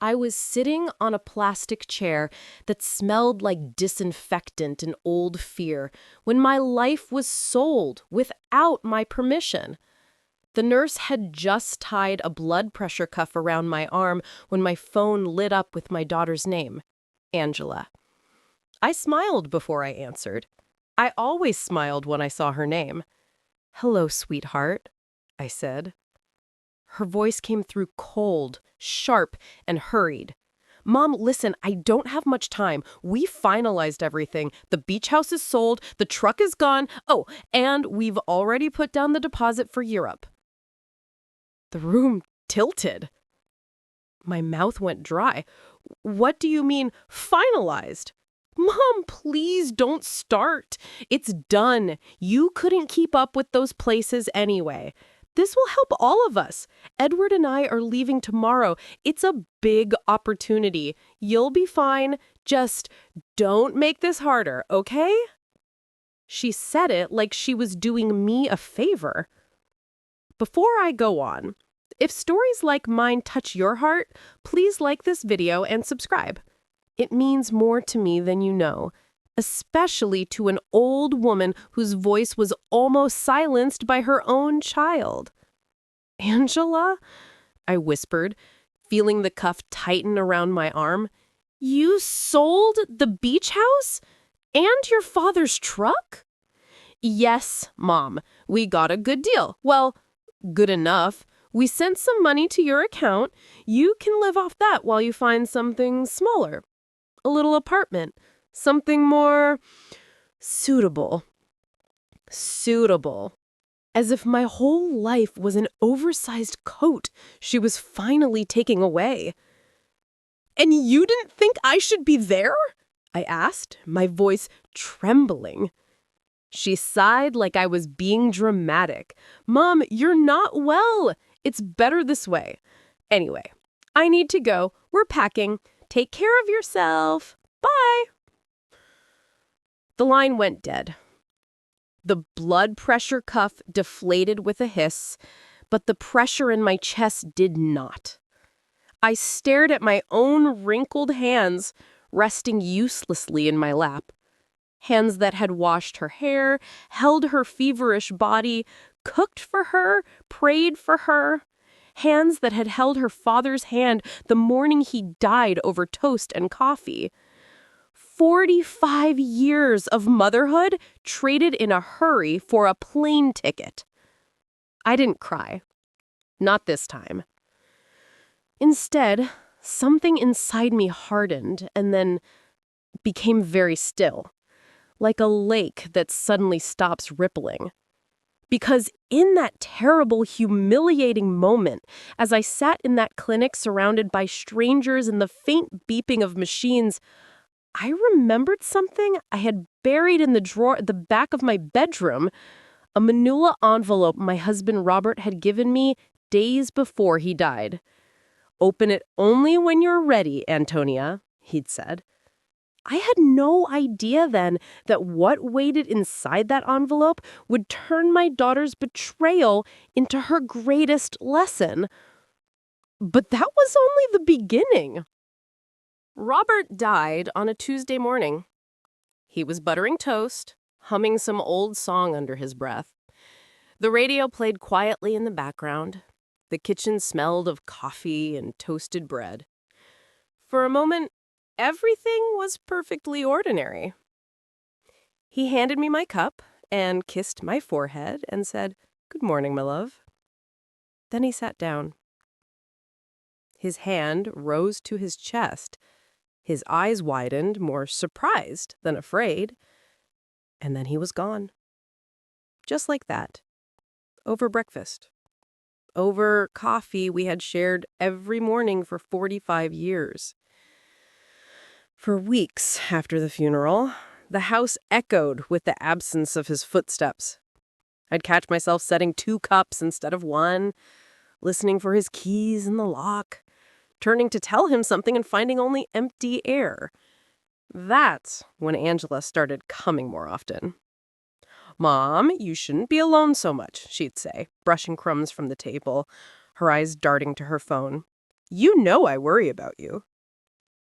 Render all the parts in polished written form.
I was sitting on a plastic chair that smelled like disinfectant and old fear when my life was sold without my permission. The nurse had just tied a blood pressure cuff around my arm when my phone lit up with my daughter's name, Angela. I smiled before I answered. I always smiled when I saw her name. "Hello, sweetheart," I said. Her voice came through cold, sharp, and hurried. "Mom, listen, I don't have much time. We finalized everything. The beach house is sold, the truck is gone. Oh, and we've already put down the deposit for Europe." The room tilted. My mouth went dry. "What do you mean, finalized?" "Mom, please don't start. It's done. You couldn't keep up with those places anyway. This will help all of us. Edward and I are leaving tomorrow. It's a big opportunity. You'll be fine. Just don't make this harder, okay?" She said it like she was doing me a favor. Before I go on, if stories like mine touch your heart, please like this video and subscribe. It means more to me than you know, especially to an old woman whose voice was almost silenced by her own child. "Angela?" I whispered, feeling the cuff tighten around my arm. "You sold the beach house? And your father's truck?" "Yes, Mom. We got a good deal. Well, good enough. We sent some money to your account. You can live off that while you find something smaller. A little apartment. Something more suitable." Suitable. As if my whole life was an oversized coat she was finally taking away. "And you didn't think I should be there?" I asked, my voice trembling. She sighed like I was being dramatic. "Mom, you're not well. It's better this way. Anyway, I need to go. We're packing. Take care of yourself. Bye." The line went dead. The blood pressure cuff deflated with a hiss, but the pressure in my chest did not. I stared at my own wrinkled hands, resting uselessly in my lap. Hands that had washed her hair, held her feverish body, cooked for her, prayed for her. Hands that had held her father's hand the morning he died over toast and coffee. 45 years of motherhood traded in a hurry for a plane ticket. I didn't cry. Not this time. Instead, something inside me hardened and then became very still, like a lake that suddenly stops rippling. Because in that terrible, humiliating moment, as I sat in that clinic surrounded by strangers and the faint beeping of machines, I remembered something I had buried in the drawer at the back of my bedroom, a manila envelope my husband Robert had given me days before he died. "Open it only when you're ready, Antonia," he'd said. I had no idea then that what waited inside that envelope would turn my daughter's betrayal into her greatest lesson. But that was only the beginning. Robert died on a Tuesday morning. He was buttering toast, humming some old song under his breath. The radio played quietly in the background. The kitchen smelled of coffee and toasted bread. For a moment, everything was perfectly ordinary. He handed me my cup and kissed my forehead and said, "Good morning, my love." Then he sat down. His hand rose to his chest. His eyes widened, more surprised than afraid. And then he was gone. Just like that. Over breakfast. Over coffee we had shared every morning for 45 years. For weeks after the funeral, the house echoed with the absence of his footsteps. I'd catch myself setting 2 cups instead of 1, listening for his keys in the lock, turning to tell him something and finding only empty air. That's when Angela started coming more often. "Mom, you shouldn't be alone so much," she'd say, brushing crumbs from the table, her eyes darting to her phone. You know I worry about you.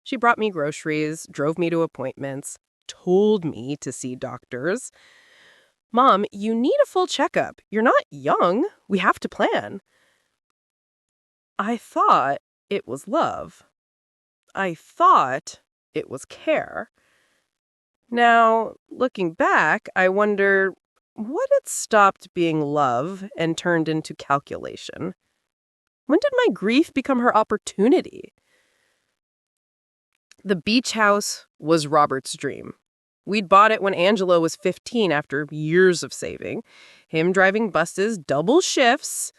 She brought me groceries, drove me to appointments, told me to see doctors. Mom, you need a full checkup. You're not young. We have to plan. I thought it was love. I thought it was care. Now, looking back, I wonder what had stopped being love and turned into calculation. When did my grief become her opportunity? The beach house was Robert's dream. We'd bought it when Angela was 15 after years of saving. Him driving buses, double shifts,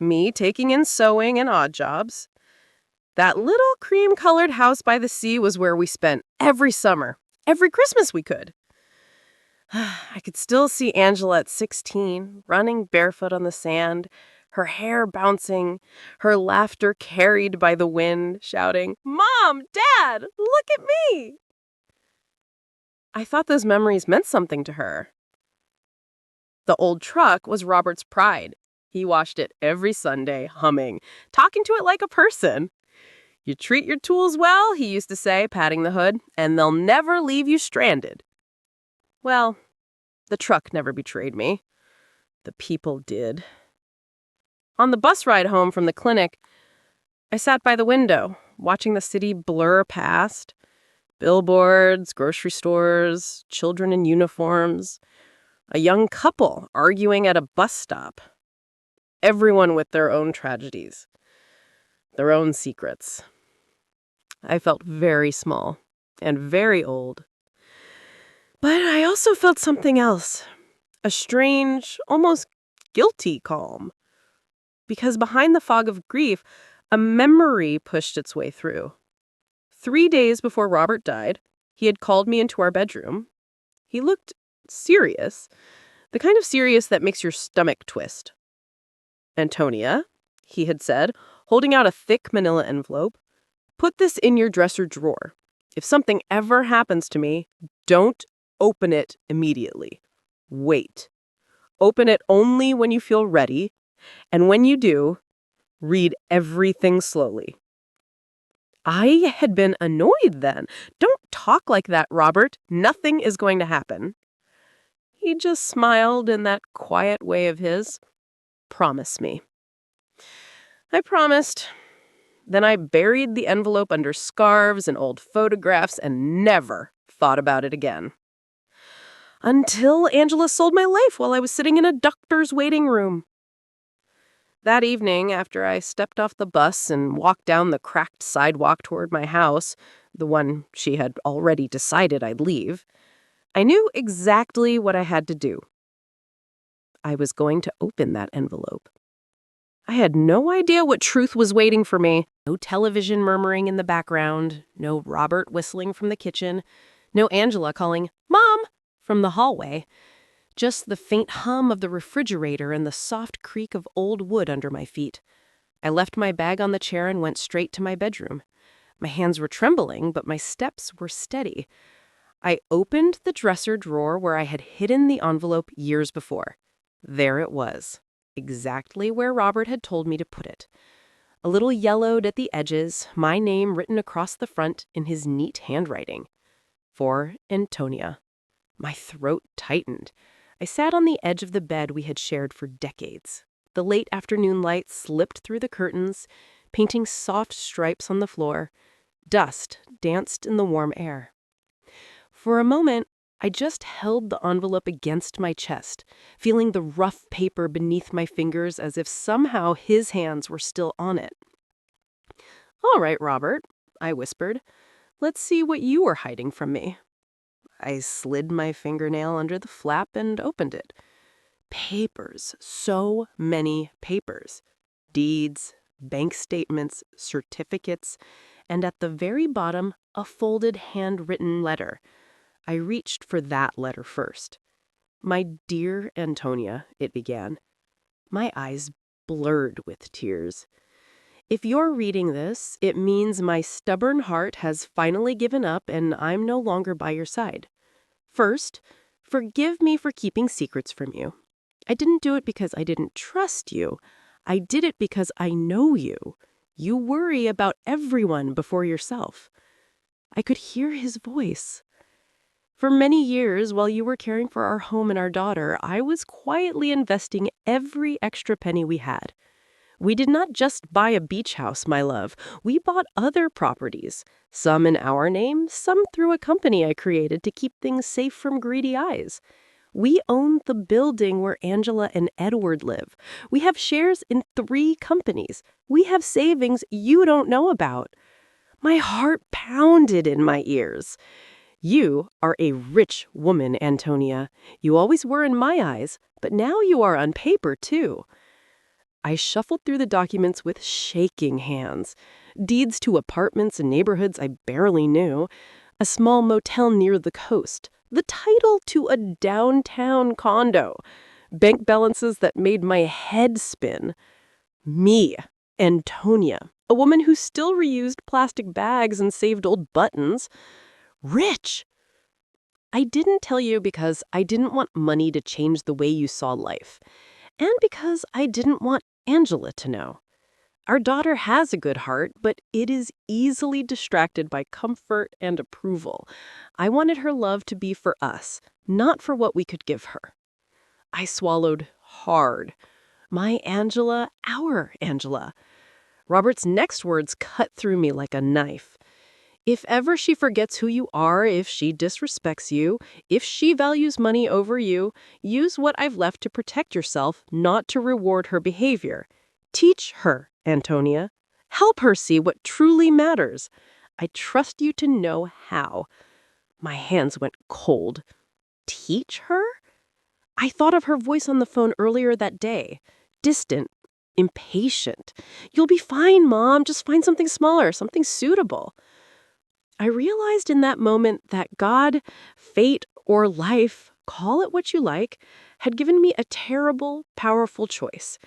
me taking in sewing and odd jobs. That little cream-colored house by the sea was where we spent every summer, every Christmas we could. I could still see Angela at 16, running barefoot on the sand, her hair bouncing, her laughter carried by the wind, shouting, "Mom! Dad! Look at me!" I thought those memories meant something to her. The old truck was Robert's pride. He washed it every Sunday, humming, talking to it like a person. "You treat your tools well," he used to say, patting the hood, "and they'll never leave you stranded." Well, the truck never betrayed me. The people did. On the bus ride home from the clinic, I sat by the window, watching the city blur past. Billboards, grocery stores, children in uniforms, a young couple arguing at a bus stop. Everyone with their own tragedies, their own secrets. I felt very small and very old. But I also felt something else, a strange, almost guilty calm. Because behind the fog of grief, a memory pushed its way through. 3 days before Robert died, he had called me into our bedroom. He looked serious, the kind of serious that makes your stomach twist. "Antonia," he had said, holding out a thick manila envelope, "put this in your dresser drawer. If something ever happens to me, don't open it immediately. Wait. Open it only when you feel ready, and when you do, read everything slowly." I had been annoyed then. "Don't talk like that, Robert. Nothing is going to happen." He just smiled in that quiet way of his. "Promise me." I promised. Then I buried the envelope under scarves and old photographs and never thought about it again. Until Angela sold my life while I was sitting in a doctor's waiting room. That evening, after I stepped off the bus and walked down the cracked sidewalk toward my house, the one she had already decided I'd leave, I knew exactly what I had to do. I was going to open that envelope. I had no idea what truth was waiting for me. No television murmuring in the background, no Robert whistling from the kitchen, no Angela calling, "Mom!" from the hallway. Just the faint hum of the refrigerator and the soft creak of old wood under my feet. I left my bag on the chair and went straight to my bedroom. My hands were trembling, but my steps were steady. I opened the dresser drawer where I had hidden the envelope years before. There it was, exactly where Robert had told me to put it. A little yellowed at the edges, my name written across the front in his neat handwriting. For Antonia. My throat tightened. I sat on the edge of the bed we had shared for decades. The late afternoon light slipped through the curtains, painting soft stripes on the floor. Dust danced in the warm air. For a moment, I just held the envelope against my chest, feeling the rough paper beneath my fingers as if somehow his hands were still on it. "All right, Robert," I whispered. "Let's see what you were hiding from me." I slid my fingernail under the flap and opened it. Papers, so many papers. Deeds, bank statements, certificates, and at the very bottom, a folded handwritten letter. I reached for that letter first. "My dear Antonia," it began. My eyes blurred with tears. "If you're reading this, it means my stubborn heart has finally given up and I'm no longer by your side. First, forgive me for keeping secrets from you. I didn't do it because I didn't trust you. I did it because I know you. You worry about everyone before yourself." I could hear his voice. "For many years, while you were caring for our home and our daughter, I was quietly investing every extra penny we had. We did not just buy a beach house, my love. We bought other properties, some in our name, some through a company I created to keep things safe from greedy eyes. We own the building where Angela and Edward live. We have shares in 3 companies. We have savings you don't know about." My heart pounded in my ears. "You are a rich woman, Antonia. You always were in my eyes, but now you are on paper, too." I shuffled through the documents with shaking hands. Deeds to apartments and neighborhoods I barely knew, a small motel near the coast, the title to a downtown condo, bank balances that made my head spin. Me, Antonia, a woman who still reused plastic bags and saved old buttons. Rich! I didn't tell you because I didn't want money to change the way you saw life, and because I didn't want Angela to know. Our daughter has a good heart, but it is easily distracted by comfort and approval. I wanted her love to be for us, not for what we could give her. I swallowed hard. My Angela, our Angela. Robert's next words cut through me like a knife. "If ever she forgets who you are, if she disrespects you, if she values money over you, use what I've left to protect yourself, not to reward her behavior. Teach her, Antonia. Help her see what truly matters. I trust you to know how." My hands went cold. Teach her? I thought of her voice on the phone earlier that day. Distant, impatient. "You'll be fine, Mom. Just find something smaller, something suitable." I realized in that moment that God, fate, or life, call it what you like, had given me a terrible, powerful choice.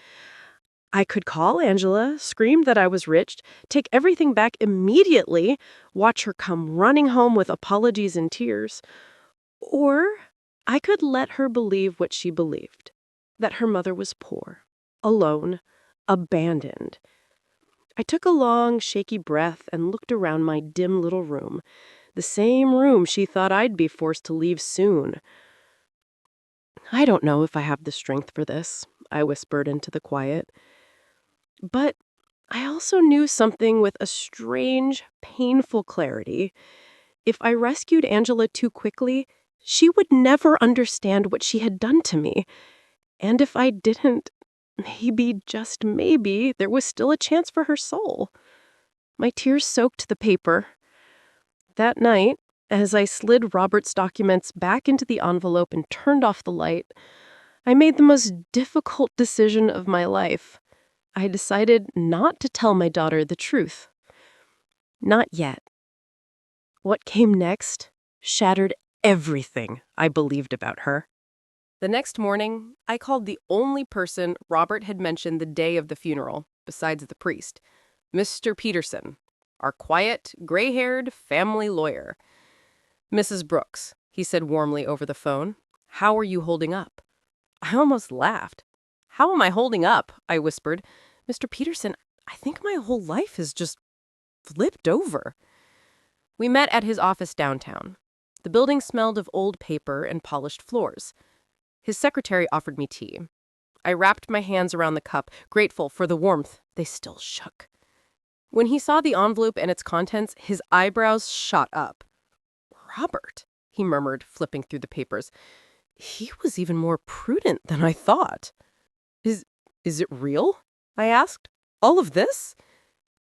I could call Angela, scream that I was rich, take everything back immediately, watch her come running home with apologies and tears. Or I could let her believe what she believed, that her mother was poor, alone, abandoned. I took a long, shaky breath and looked around my dim little room, the same room she thought I'd be forced to leave soon. "I don't know if I have the strength for this," I whispered into the quiet. But I also knew something with a strange, painful clarity. If I rescued Angela too quickly, she would never understand what she had done to me. And if I didn't, maybe, just maybe, there was still a chance for her soul. My tears soaked the paper. That night, as I slid Robert's documents back into the envelope and turned off the light, I made the most difficult decision of my life. I decided not to tell my daughter the truth. Not yet. What came next shattered everything I believed about her. The next morning, I called the only person Robert had mentioned the day of the funeral, besides the priest, Mr. Peterson, our quiet, gray-haired family lawyer. "Mrs. Brooks," he said warmly over the phone, "how are you holding up?" I almost laughed. "How am I holding up?" I whispered. "Mr. Peterson, I think my whole life has just flipped over." We met at his office downtown. The building smelled of old paper and polished floors. His secretary offered me tea. I wrapped my hands around the cup, grateful for the warmth. They still shook. When he saw the envelope and its contents, his eyebrows shot up. "Robert," he murmured, flipping through the papers. He was even more prudent than I thought. Is it real?" I asked. "All of this?"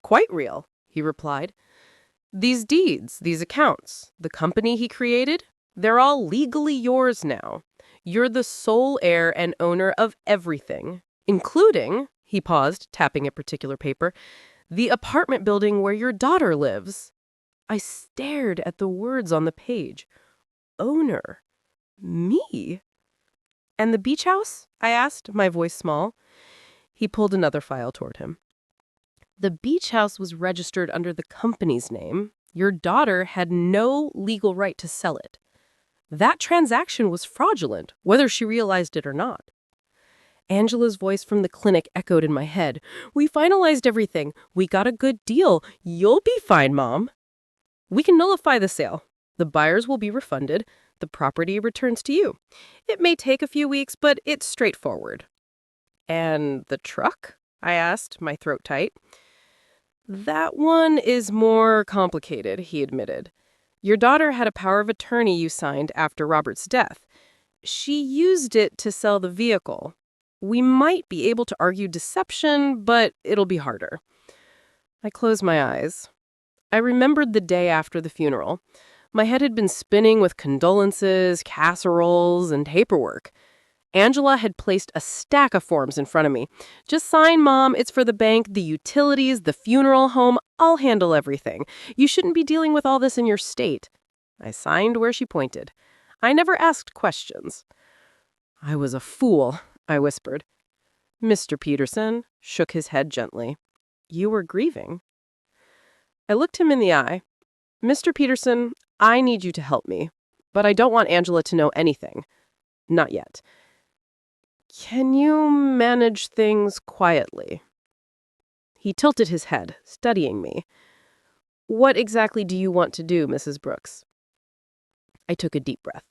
"Quite real," he replied. "These deeds, these accounts, the company he created, they're all legally yours now. You're the sole heir and owner of everything, including," he paused, tapping a particular paper, "the apartment building where your daughter lives." I stared at the words on the page. Owner. Me? "And the beach house?" I asked, my voice small. He pulled another file toward him. "The beach house was registered under the company's name. Your daughter had no legal right to sell it. That transaction was fraudulent, whether she realized it or not." Angela's voice from the clinic echoed in my head. "We finalized everything. We got a good deal. You'll be fine, Mom. We can nullify the sale. The buyers will be refunded. The property returns to you. It may take a few weeks, but it's straightforward." "And the truck?" I asked, my throat tight. "That one is more complicated," he admitted. "Your daughter had a power of attorney you signed after Robert's death. She used it to sell the vehicle. We might be able to argue deception, but it'll be harder." I closed my eyes. I remembered the day after the funeral. My head had been spinning with condolences, casseroles, and paperwork. Angela had placed a stack of forms in front of me. "Just sign, Mom. It's for the bank, the utilities, the funeral home. I'll handle everything. You shouldn't be dealing with all this in your state." I signed where she pointed. I never asked questions. "I was a fool," I whispered. Mr. Peterson shook his head gently. "You were grieving." I looked him in the eye. "Mr. Peterson, I need you to help me, but I don't want Angela to know anything. Not yet. Can you manage things quietly?" He tilted his head, studying me. "What exactly do you want to do, Mrs. Brooks?" I took a deep breath.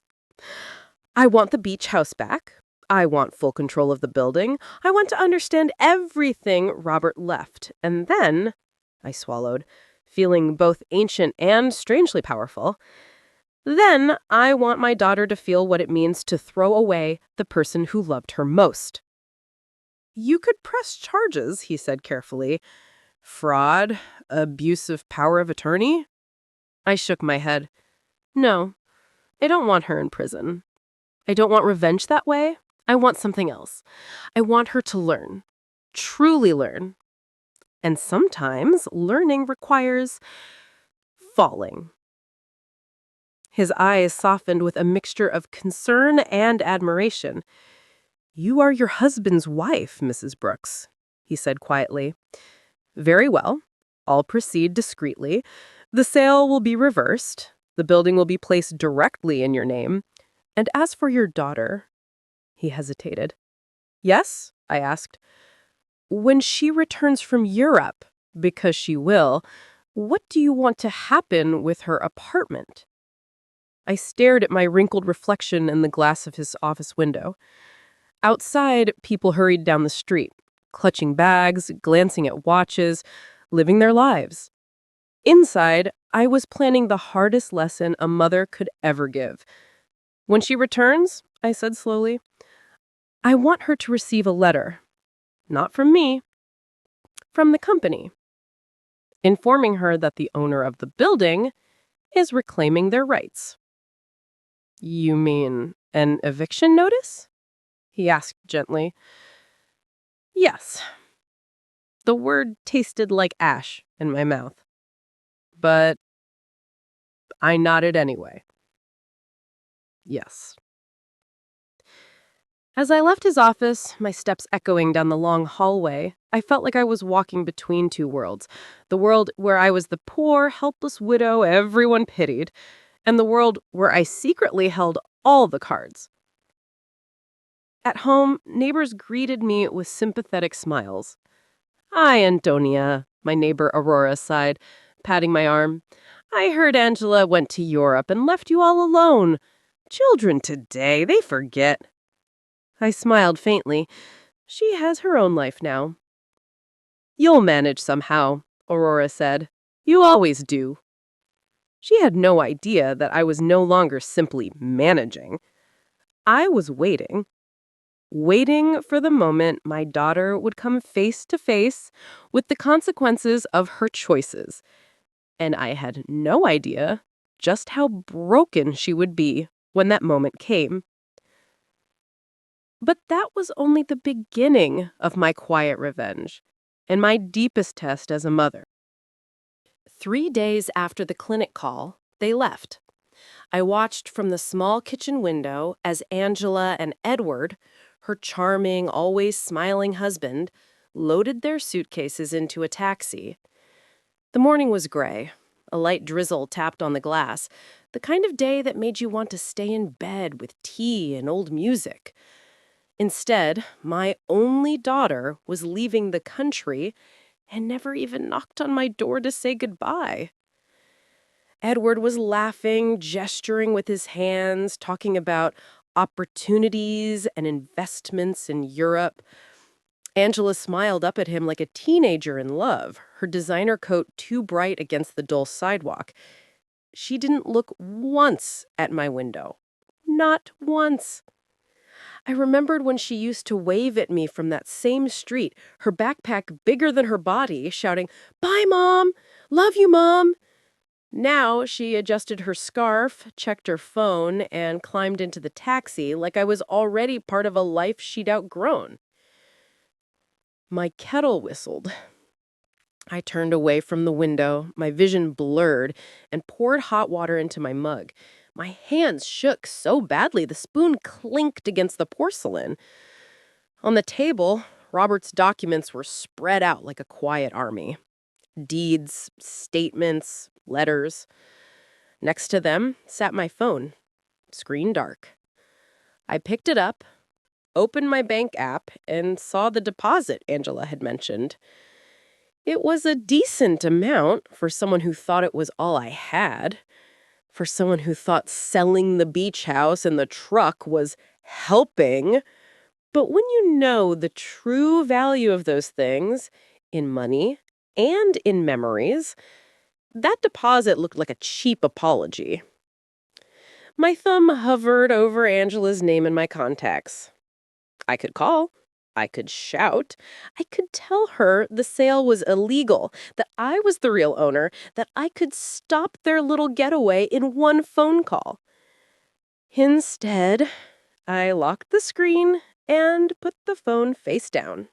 "I want the beach house back. I want full control of the building. I want to understand everything Robert left. And then," I swallowed, feeling both ancient and strangely powerful, "then I want my daughter to feel what it means to throw away the person who loved her most." "You could press charges," he said carefully. "Fraud, abuse of power of attorney?" I shook my head. "No, I don't want her in prison. I don't want revenge that way. I want something else. I want her to learn. Truly learn. And sometimes learning requires falling." His eyes softened with a mixture of concern and admiration. "You are your husband's wife, Mrs. Brooks," he said quietly. "Very well. I'll proceed discreetly. The sale will be reversed. The building will be placed directly in your name. And as for your daughter," he hesitated. "Yes?" I asked. "When she returns from Europe, because she will, what do you want to happen with her apartment?" I stared at my wrinkled reflection in the glass of his office window. Outside, people hurried down the street, clutching bags, glancing at watches, living their lives. Inside, I was planning the hardest lesson a mother could ever give. "When she returns," I said slowly, "I want her to receive a letter. Not from me, from the company, informing her that the owner of the building is reclaiming their rights." "You mean an eviction notice?" he asked gently. "Yes." The word tasted like ash in my mouth. But I nodded anyway. Yes. As I left his office, my steps echoing down the long hallway, I felt like I was walking between two worlds. The world where I was the poor, helpless widow everyone pitied, and the world where I secretly held all the cards. At home, neighbors greeted me with sympathetic smiles. "Hi, Antonia," my neighbor Aurora sighed, patting my arm. "I heard Angela went to Europe and left you all alone. Children today, they forget." I smiled faintly. She has her own life now. "You'll manage somehow," Aurora said. "You always do." She had no idea that I was no longer simply managing. I was waiting for the moment my daughter would come face to face with the consequences of her choices. And I had no idea just how broken she would be when that moment came. But that was only the beginning of my quiet revenge and my deepest test as a mother. 3 days after the clinic call, they left. I watched from the small kitchen window as Angela and Edward, her charming, always smiling husband, loaded their suitcases into a taxi. The morning was gray. A light drizzle tapped on the glass, the kind of day that made you want to stay in bed with tea and old music. Instead, my only daughter was leaving the country and never even knocked on my door to say goodbye. Edward was laughing, gesturing with his hands, talking about opportunities and investments in Europe. Angela smiled up at him like a teenager in love, her designer coat too bright against the dull sidewalk. She didn't look once at my window. Not once. I remembered when she used to wave at me from that same street, her backpack bigger than her body, shouting, "Bye, Mom! Love you, Mom!" Now she adjusted her scarf, checked her phone, and climbed into the taxi like I was already part of a life she'd outgrown. My kettle whistled. I turned away from the window, my vision blurred, and poured hot water into my mug. My hands shook so badly the spoon clinked against the porcelain. On the table, Robert's documents were spread out like a quiet army. Deeds, statements, letters. Next to them sat my phone, screen dark. I picked it up, opened my bank app, and saw the deposit Angela had mentioned. It was a decent amount for someone who thought it was all I had, for someone who thought selling the beach house and the truck was helping. But when you know the true value of those things in money and in memories, that deposit looked like a cheap apology. My thumb hovered over Angela's name in my contacts. I could call. I could shout. I could tell her the sale was illegal, that I was the real owner, that I could stop their little getaway in one phone call. Instead, I locked the screen and put the phone face down.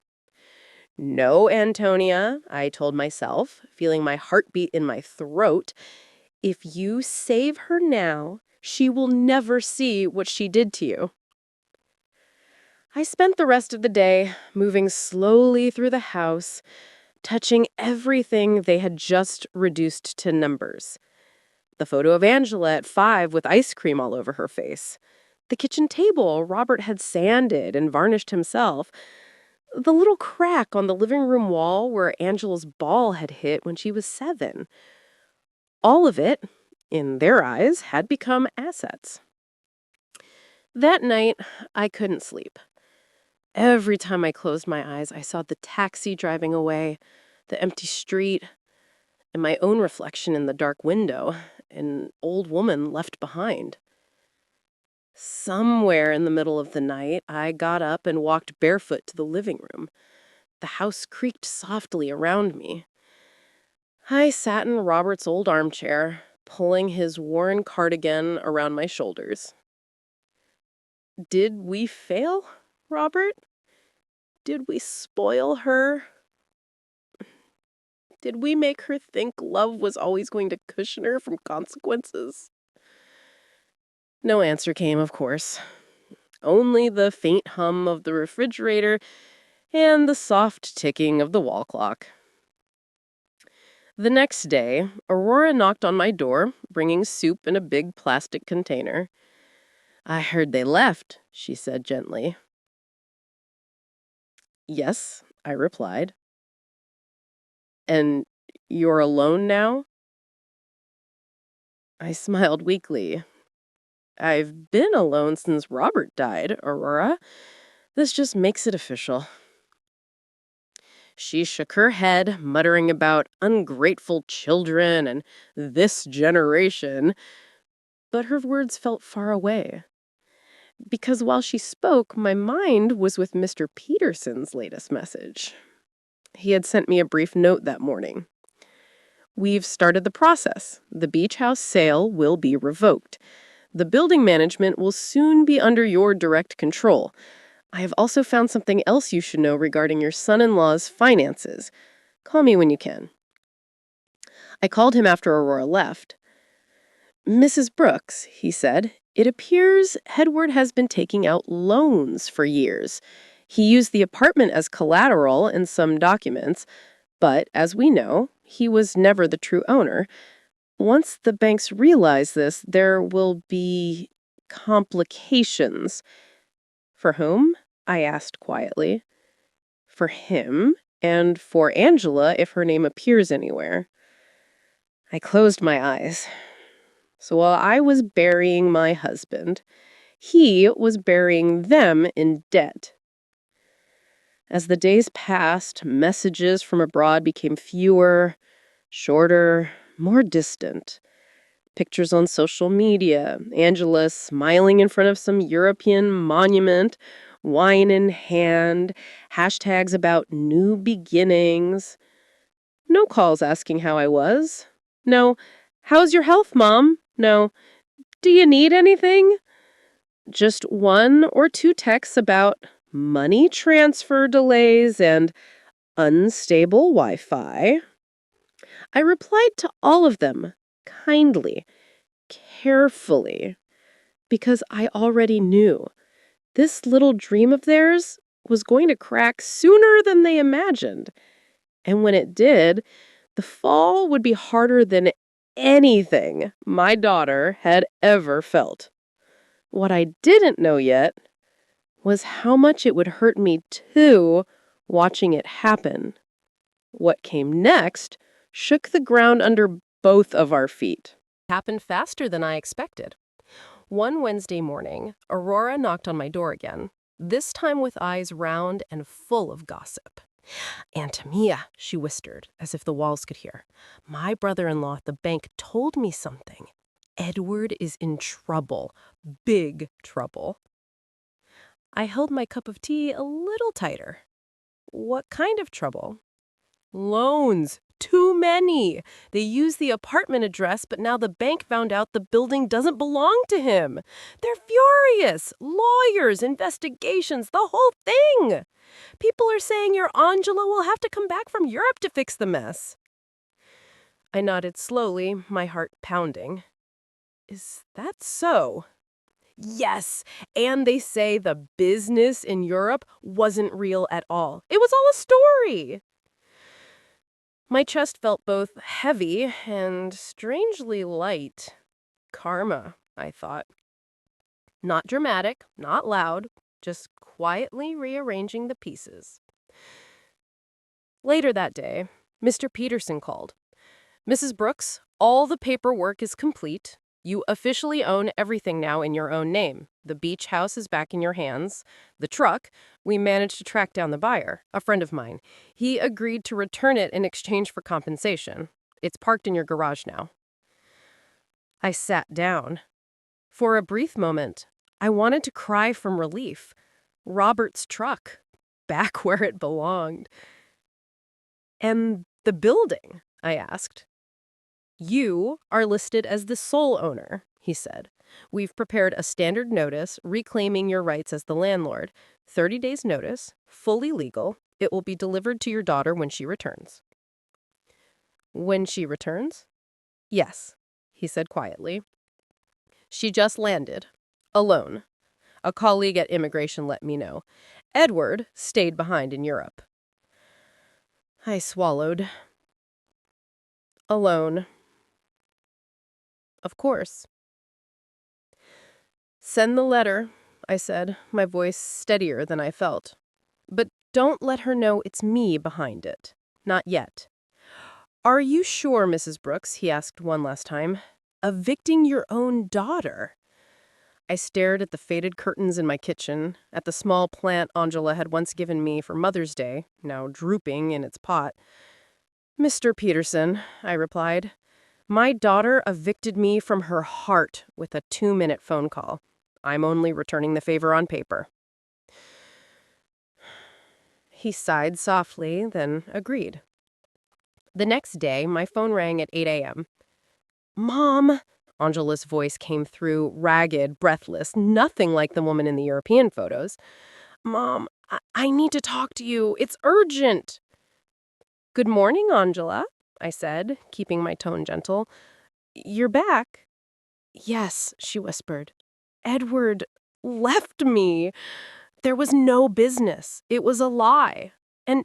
No, Antonia, I told myself, feeling my heartbeat in my throat. If you save her now, she will never see what she did to you. I spent the rest of the day moving slowly through the house, touching everything they had just reduced to numbers. The photo of Angela at 5 with ice cream all over her face. The kitchen table Robert had sanded and varnished himself. The little crack on the living room wall where Angela's ball had hit when she was 7. All of it, in their eyes, had become assets. That night, I couldn't sleep. Every time I closed my eyes, I saw the taxi driving away, the empty street, and my own reflection in the dark window, an old woman left behind. Somewhere in the middle of the night, I got up and walked barefoot to the living room. The house creaked softly around me. I sat in Robert's old armchair, pulling his worn cardigan around my shoulders. Did we fail, Robert? Did we spoil her? Did we make her think love was always going to cushion her from consequences? No answer came, of course. Only the faint hum of the refrigerator and the soft ticking of the wall clock. The next day, Aurora knocked on my door, bringing soup in a big plastic container. "I heard they left," she said gently. "Yes," I replied. "And you're alone now?" I smiled weakly. "I've been alone since Robert died, Aurora. This just makes it official." She shook her head, muttering about ungrateful children and this generation, but her words felt far away. Because while she spoke, my mind was with Mr. Peterson's latest message. He had sent me a brief note that morning. "We've started the process. The beach house sale will be revoked. The building management will soon be under your direct control. I have also found something else you should know regarding your son-in-law's finances. Call me when you can." I called him after Aurora left. "Mrs. Brooks," he said, "it appears Edward has been taking out loans for years. He used the apartment as collateral in some documents, but as we know, he was never the true owner. Once the banks realize this, there will be complications." "For whom?" I asked quietly. For him, and for Angela if her name appears anywhere. I closed my eyes. So while I was burying my husband, he was burying them in debt. As the days passed, messages from abroad became fewer, shorter, more distant. Pictures on social media, Angela smiling in front of some European monument, wine in hand, hashtags about new beginnings. No calls asking how I was. No, how's your health, Mom? No, do you need anything? Just one or two texts about money transfer delays and unstable Wi-Fi. I replied to all of them kindly, carefully, because I already knew this little dream of theirs was going to crack sooner than they imagined. And when it did, the fall would be harder than anything my daughter had ever felt. What I didn't know yet was how much it would hurt me too watching it happen. What came next shook the ground under both of our feet. Happened faster than I expected. One Wednesday morning, Aurora knocked on my door again, this time with eyes round and full of gossip. "Aunt Mia," she whispered, as if the walls could hear, "my brother-in-law at the bank told me something. Edward is in trouble. Big trouble." I held my cup of tea a little tighter. What kind of trouble? Loans. Too many. They used the apartment address, but now the bank found out the building doesn't belong to him. They're furious. Lawyers, investigations, the whole thing. People are saying your Angela will have to come back from Europe to fix the mess. I nodded slowly, my heart pounding. Is that so? Yes, and they say the business in Europe wasn't real at all. It was all a story. My chest felt both heavy and strangely light. Karma, I thought. Not dramatic, not loud, just quietly rearranging the pieces. Later that day, Mr. Peterson called. "Mrs. Brooks, all the paperwork is complete. You officially own everything now in your own name. The beach house is back in your hands. The truck, we managed to track down the buyer, a friend of mine. He agreed to return it in exchange for compensation. It's parked in your garage now." I sat down. For a brief moment, I wanted to cry from relief. Robert's truck, back where it belonged. "And the building?" I asked. "You are listed as the sole owner," he said. "We've prepared a standard notice reclaiming your rights as the landlord. 30 days notice, fully legal. It will be delivered to your daughter when she returns." "When she returns?" "Yes," he said quietly. "She just landed. Alone. A colleague at immigration let me know. Edward stayed behind in Europe." I swallowed. "Alone. Of course." "Send the letter," I said, my voice steadier than I felt. "But don't let her know it's me behind it. Not yet." "Are you sure, Mrs. Brooks," he asked one last time, "evicting your own daughter?" I stared at the faded curtains in my kitchen, at the small plant Angela had once given me for Mother's Day, now drooping in its pot. "Mr. Peterson," I replied, "my daughter evicted me from her heart with a 2-minute phone call. I'm only returning the favor on paper." He sighed softly, then agreed. The next day, my phone rang at 8 a.m. "Mom," Angela's voice came through, ragged, breathless, nothing like the woman in the European photos. "Mom, I need to talk to you. It's urgent." "Good morning, Angela," I said, keeping my tone gentle. "You're back?" "Yes," she whispered. "Edward left me. There was no business. It was a lie. And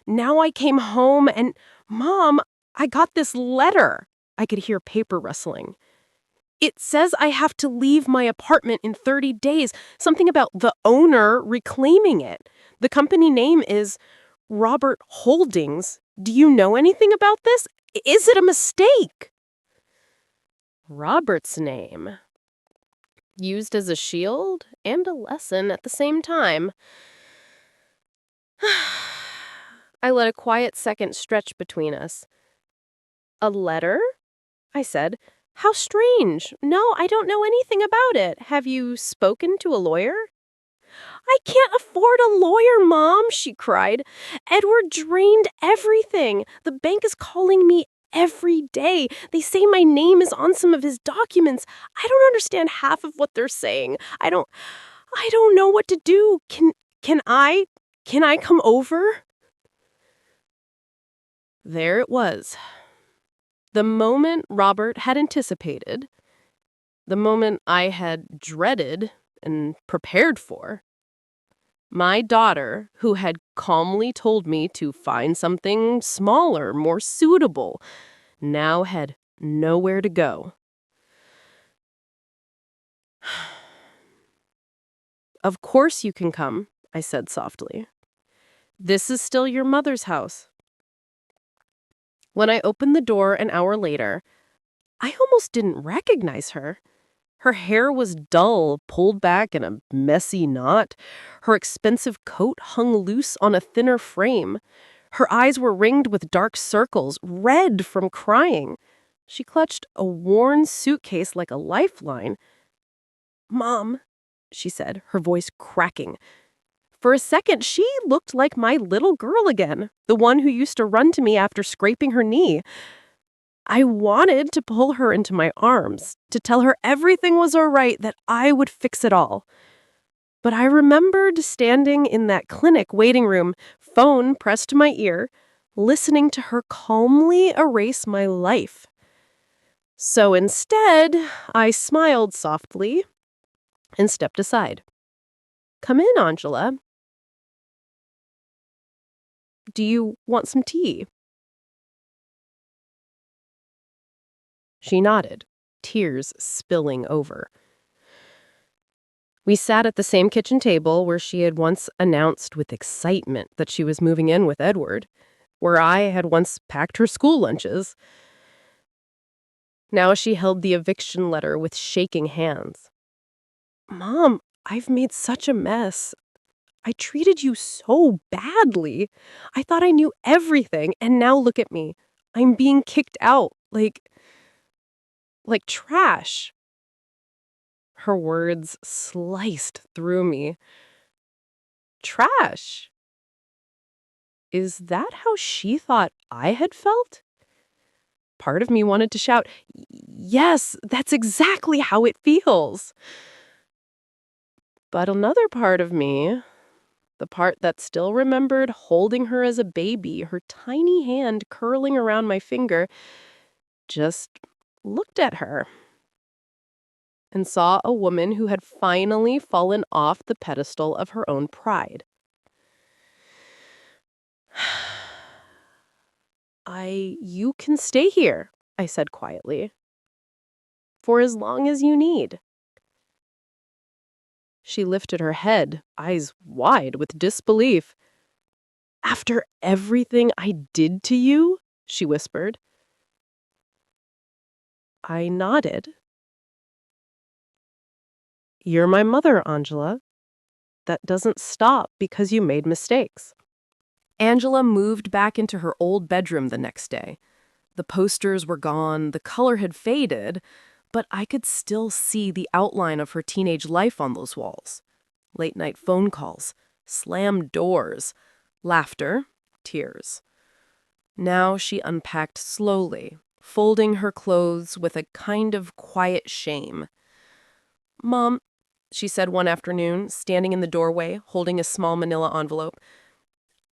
now I came home and, Mom, I got this letter." I could hear paper rustling. It says I have to leave my apartment in 30 days. Something about the owner reclaiming it. The company name is Robert Holdings. Do you know anything about this? Is it a mistake? Robert's name. Used as a shield and a lesson at the same time. I let a quiet second stretch between us. A letter? I said. How strange. No, I don't know anything about it. Have you spoken to a lawyer? I can't afford a lawyer, Mom, she cried. Edward drained everything. The bank is calling me every day. They say my name is on some of his documents. I don't understand half of what they're saying. I don't know what to do. Can I come over? There it was. The moment Robert had anticipated, the moment I had dreaded and prepared for. My daughter, who had calmly told me to find something smaller, more suitable, now had nowhere to go. Of course you can come, I said softly. This is still your mother's house. When I opened the door an hour later, I almost didn't recognize her. Her hair was dull, pulled back in a messy knot. Her expensive coat hung loose on a thinner frame. Her eyes were ringed with dark circles, red from crying. She clutched a worn suitcase like a lifeline. "Mom," she said, her voice cracking. For a second, she looked like my little girl again, the one who used to run to me after scraping her knee. I wanted to pull her into my arms, to tell her everything was all right, that I would fix it all. But I remembered standing in that clinic waiting room, phone pressed to my ear, listening to her calmly erase my life. So instead, I smiled softly and stepped aside. "Come in, Angela. Do you want some tea?" She nodded, tears spilling over. We sat at the same kitchen table where she had once announced with excitement that she was moving in with Edward, where I had once packed her school lunches. Now she held the eviction letter with shaking hands. "Mom, I've made such a mess. I treated you so badly. I thought I knew everything, and now look at me. I'm being kicked out, like trash." Her words sliced through me. Trash? Is that how she thought I had felt? Part of me wanted to shout, "Yes, that's exactly how it feels." But another part of me, the part that still remembered holding her as a baby, her tiny hand curling around my finger, just looked at her and saw a woman who had finally fallen off the pedestal of her own pride. You can stay here," I said quietly, "for as long as you need." She lifted her head, eyes wide with disbelief. "After everything I did to you?" she whispered. I nodded. "You're my mother, Angela. That doesn't stop because you made mistakes." Angela moved back into her old bedroom the next day. The posters were gone, the color had faded, but I could still see the outline of her teenage life on those walls. Late-night phone calls, slammed doors, laughter, tears. Now she unpacked slowly, folding her clothes with a kind of quiet shame. "Mom," she said one afternoon, standing in the doorway, holding a small manila envelope,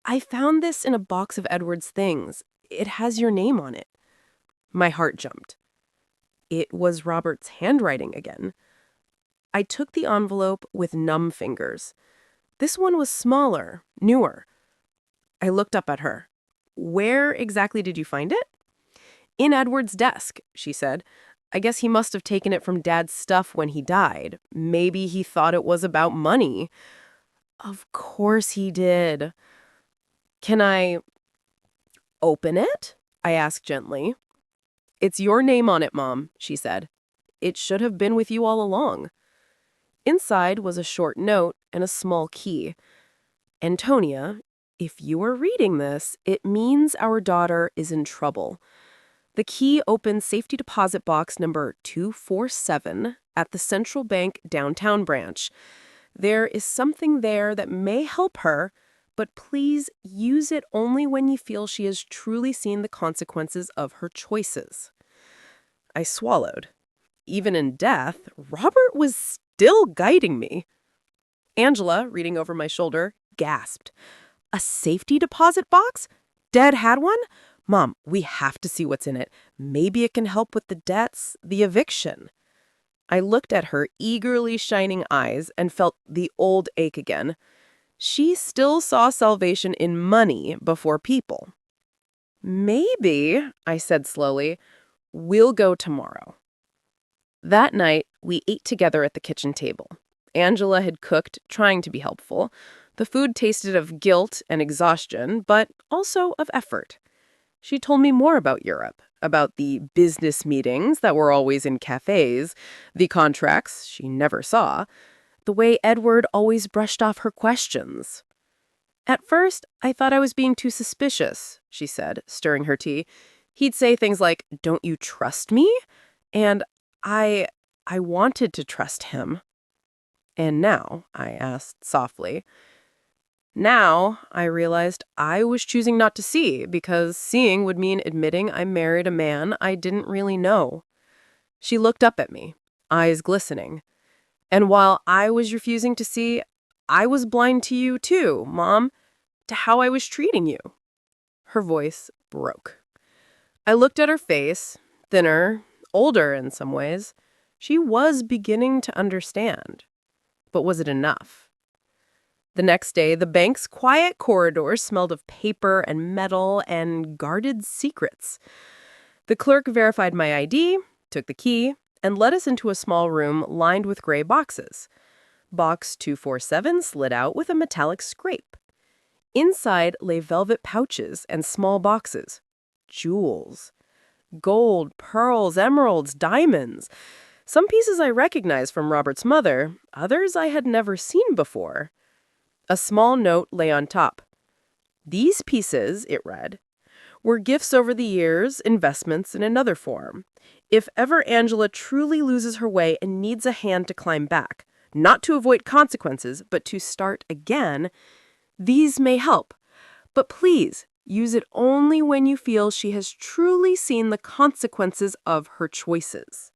"I found this in a box of Edward's things. It has your name on it." My heart jumped. It was Robert's handwriting again. I took the envelope with numb fingers. This one was smaller, newer. I looked up at her. "Where exactly did you find it?" "In Edward's desk," she said. I guess he must have taken it from Dad's stuff when he died. Maybe he thought it was about money. Of course he did. Can I open it? I asked gently. It's your name on it, Mom, she said. It should have been with you all along. Inside was a short note and a small key. Antonia, if you are reading this, it means our daughter is in trouble. The key opens safety deposit box number 247 at the Central Bank downtown branch. There is something there that may help her, but please use it only when you feel she has truly seen the consequences of her choices. I swallowed. Even in death, Robert was still guiding me. Angela, reading over my shoulder, gasped. A safety deposit box? Dad had one? Mom, we have to see what's in it. Maybe it can help with the debts, the eviction. I looked at her eagerly shining eyes and felt the old ache again. She still saw salvation in money before people. Maybe, I said slowly, we'll go tomorrow. That night, we ate together at the kitchen table. Angela had cooked, trying to be helpful. The food tasted of guilt and exhaustion, but also of effort. She told me more about Europe, about the business meetings that were always in cafes, the contracts she never saw, the way Edward always brushed off her questions. At first, I thought I was being too suspicious, she said, stirring her tea. He'd say things like, "Don't you trust me?" And I wanted to trust him. And now, I asked softly. Now, I realized I was choosing not to see because seeing would mean admitting I married a man I didn't really know. She looked up at me, eyes glistening. And while I was refusing to see, I was blind to you too, Mom, to how I was treating you. Her voice broke. I looked at her face, thinner, older in some ways. She was beginning to understand. But was it enough? The next day, the bank's quiet corridors smelled of paper and metal and guarded secrets. The clerk verified my ID, took the key, and led us into a small room lined with gray boxes. Box 247 slid out with a metallic scrape. Inside lay velvet pouches and small boxes. Jewels. Gold, pearls, emeralds, diamonds. Some pieces I recognized from Robert's mother, others I had never seen before. A small note lay on top. These pieces, it read, were gifts over the years, investments in another form. If ever Angela truly loses her way and needs a hand to climb back, not to avoid consequences, but to start again, these may help. But please, use it only when you feel she has truly seen the consequences of her choices.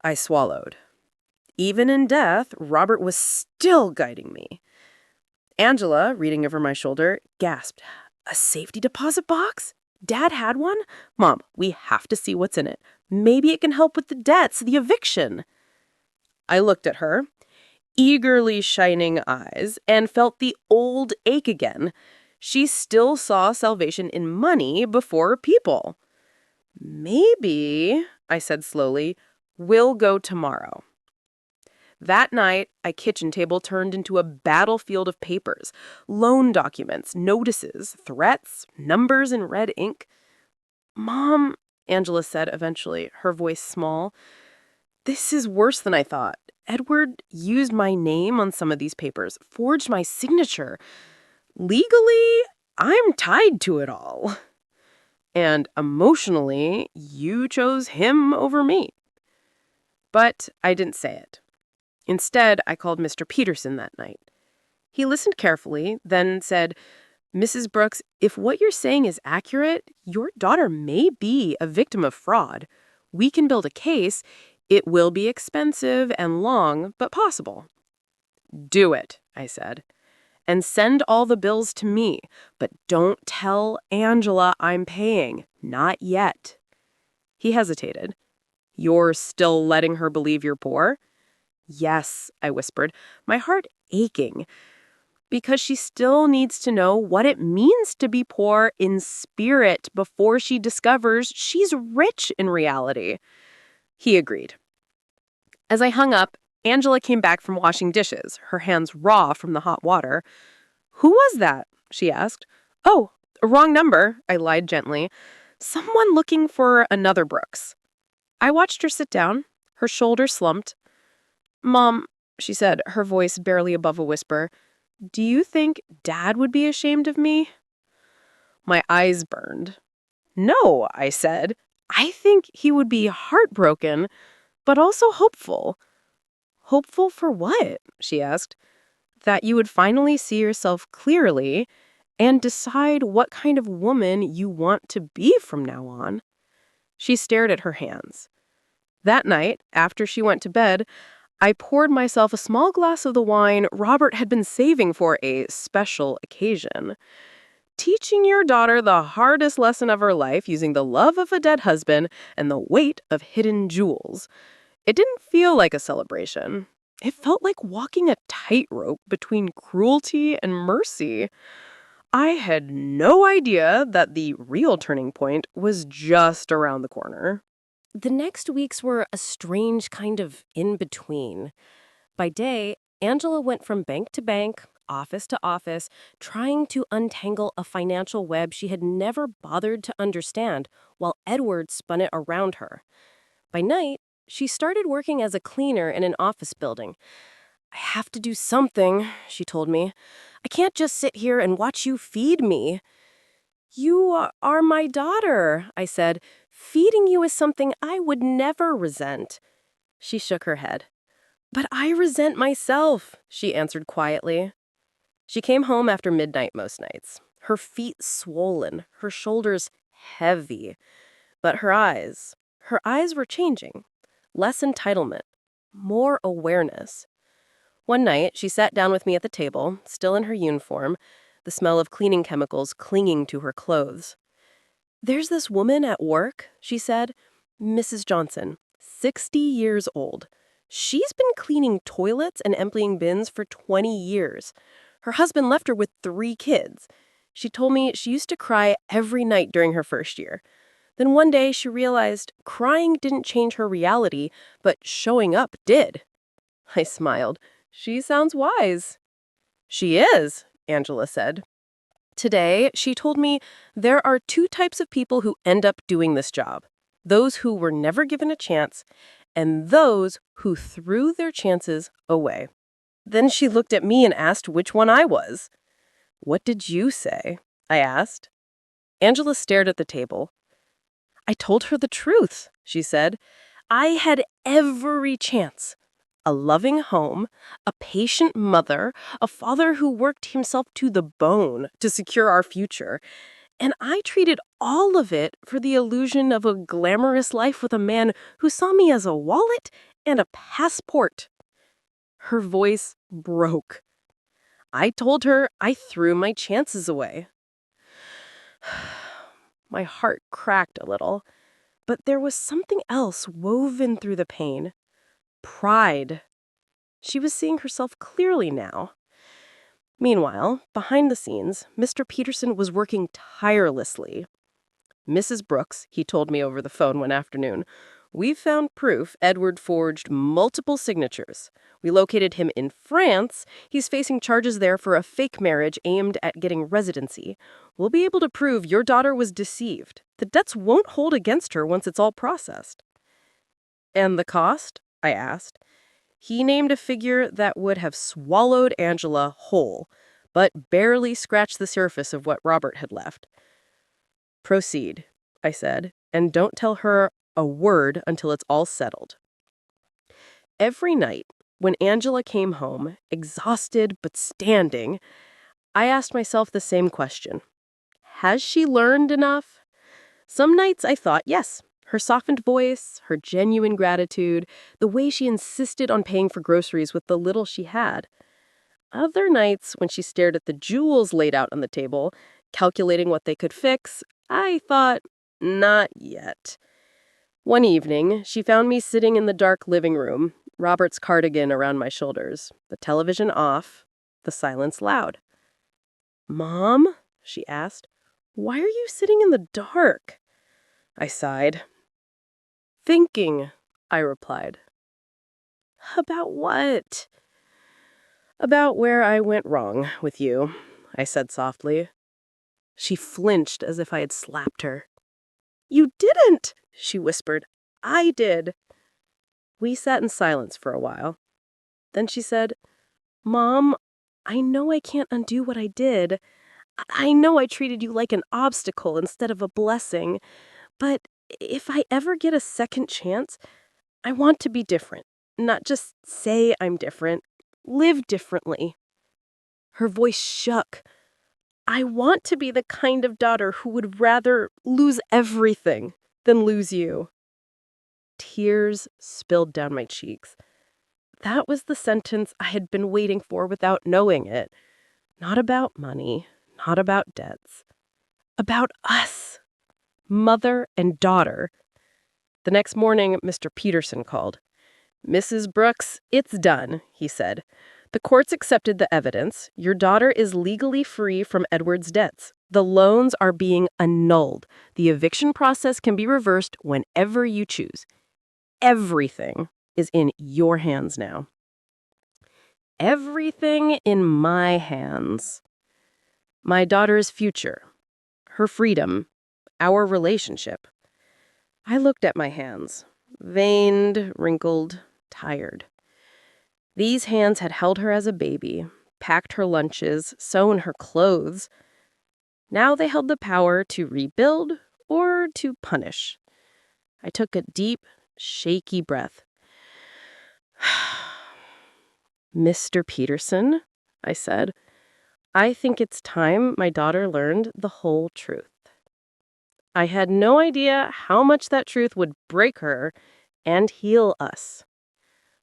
I swallowed. Even in death, Robert was still guiding me. Angela, reading over my shoulder, gasped. A safety deposit box? Dad had one? Mom, we have to see what's in it. Maybe it can help with the debts, the eviction. I looked at her, eagerly shining eyes, and felt the old ache again. She still saw salvation in money before people. Maybe, I said slowly, we'll go tomorrow. That night, a kitchen table turned into a battlefield of papers, loan documents, notices, threats, numbers in red ink. Mom, Angela said eventually, her voice small, this is worse than I thought. Edward used my name on some of these papers, forged my signature. Legally, I'm tied to it all. And emotionally, you chose him over me. But I didn't say it. Instead, I called Mr. Peterson that night. He listened carefully, then said, Mrs. Brooks, if what you're saying is accurate, your daughter may be a victim of fraud. We can build a case. It will be expensive and long, but possible. Do it, I said. And send all the bills to me, but don't tell Angela I'm paying. Not yet. He hesitated. You're still letting her believe you're poor? Yes, I whispered, my heart aching, because she still needs to know what it means to be poor in spirit before she discovers she's rich in reality. He agreed. As I hung up, Angela came back from washing dishes, her hands raw from the hot water. "Who was that?" she asked. "Oh, wrong number," I lied gently. "Someone looking for another Brooks." I watched her sit down, her shoulders slumped. "Mom," she said, her voice barely above a whisper, "do you think Dad would be ashamed of me?" My eyes burned. "No," I said. "I think he would be heartbroken, but also hopeful." "Hopeful for what?" she asked. "That you would finally see yourself clearly and decide what kind of woman you want to be from now on." She stared at her hands. That night, after she went to bed, I poured myself a small glass of the wine Robert had been saving for a special occasion. Teaching your daughter the hardest lesson of her life using the love of a dead husband and the weight of hidden jewels. It didn't feel like a celebration. It felt like walking a tightrope between cruelty and mercy. I had no idea that the real turning point was just around the corner. The next weeks were a strange kind of in-between. By day, Angela went from bank to bank, office to office, trying to untangle a financial web she had never bothered to understand, while Edward spun it around her. By night, she started working as a cleaner in an office building. "I have to do something," she told me. "I can't just sit here and watch you feed me." "You are my daughter," I said. "Feeding you is something I would never resent." She shook her head. "But I resent myself," she answered quietly. She came home after midnight most nights, her feet swollen, her shoulders heavy. But her eyes were changing. Less entitlement, more awareness. One night, she sat down with me at the table, still in her uniform, the smell of cleaning chemicals clinging to her clothes. "There's this woman at work," she said, "Mrs. Johnson, 60 years old. She's been cleaning toilets and emptying bins for 20 years. Her husband left her with 3 kids. She told me she used to cry every night during her first year. Then one day she realized crying didn't change her reality, but showing up did." I smiled. "She sounds wise." "She is," Angela said. Today, she told me there are 2 types of people who end up doing this job. Those who were never given a chance, and those who threw their chances away. Then she looked at me and asked which one I was. "What did you say?" I asked. Angela stared at the table. "I told her the truth," she said. "I had every chance. A loving home, a patient mother, a father who worked himself to the bone to secure our future. And I traded all of it for the illusion of a glamorous life with a man who saw me as a wallet and a passport." Her voice broke. I told her I threw my chances away. My heart cracked a little, but there was something else woven through the pain. Pride. She was seeing herself clearly now. Meanwhile, behind the scenes, Mr. Peterson was working tirelessly. "Mrs. Brooks," he told me over the phone one afternoon, "we've found proof Edward forged multiple signatures. We located him in France. He's facing charges there for a fake marriage aimed at getting residency. We'll be able to prove your daughter was deceived. The debts won't hold against her once it's all processed." "And the cost?" I asked. He named a figure that would have swallowed Angela whole, but barely scratched the surface of what Robert had left. "Proceed," I said, "and don't tell her a word until it's all settled." Every night, when Angela came home, exhausted but standing, I asked myself the same question. Has she learned enough? Some nights I thought, yes. Her softened voice, her genuine gratitude, the way she insisted on paying for groceries with the little she had. Other nights, when she stared at the jewels laid out on the table, calculating what they could fix, I thought, not yet. One evening, she found me sitting in the dark living room, Robert's cardigan around my shoulders, the television off, the silence loud. "Mom?" she asked. "Why are you sitting in the dark?" I sighed. "Thinking," I replied. About what? About where I went wrong with you, I said softly. She flinched as if I had slapped her. You didn't, she whispered. I did. We sat in silence for a while. Then she said, Mom, I know I can't undo what I did. I know I treated you like an obstacle instead of a blessing. But if I ever get a second chance, I want to be different. Not just say I'm different. Live differently. Her voice shook. I want to be the kind of daughter who would rather lose everything than lose you. Tears spilled down my cheeks. That was the sentence I had been waiting for without knowing it. Not about money, not about debts. About us. Mother and daughter. The next morning, Mr. Peterson called. Mrs. Brooks, it's done, he said. The courts accepted the evidence. Your daughter is legally free from Edward's debts. The loans are being annulled. The eviction process can be reversed whenever you choose. Everything is in your hands now. Everything in my hands. My daughter's future, her freedom, our relationship. I looked at my hands, veined, wrinkled, tired. These hands had held her as a baby, packed her lunches, sewn her clothes. Now they held the power to rebuild or to punish. I took a deep, shaky breath. Mr. Peterson, I said, I think it's time my daughter learned the whole truth. I had no idea how much that truth would break her and heal us.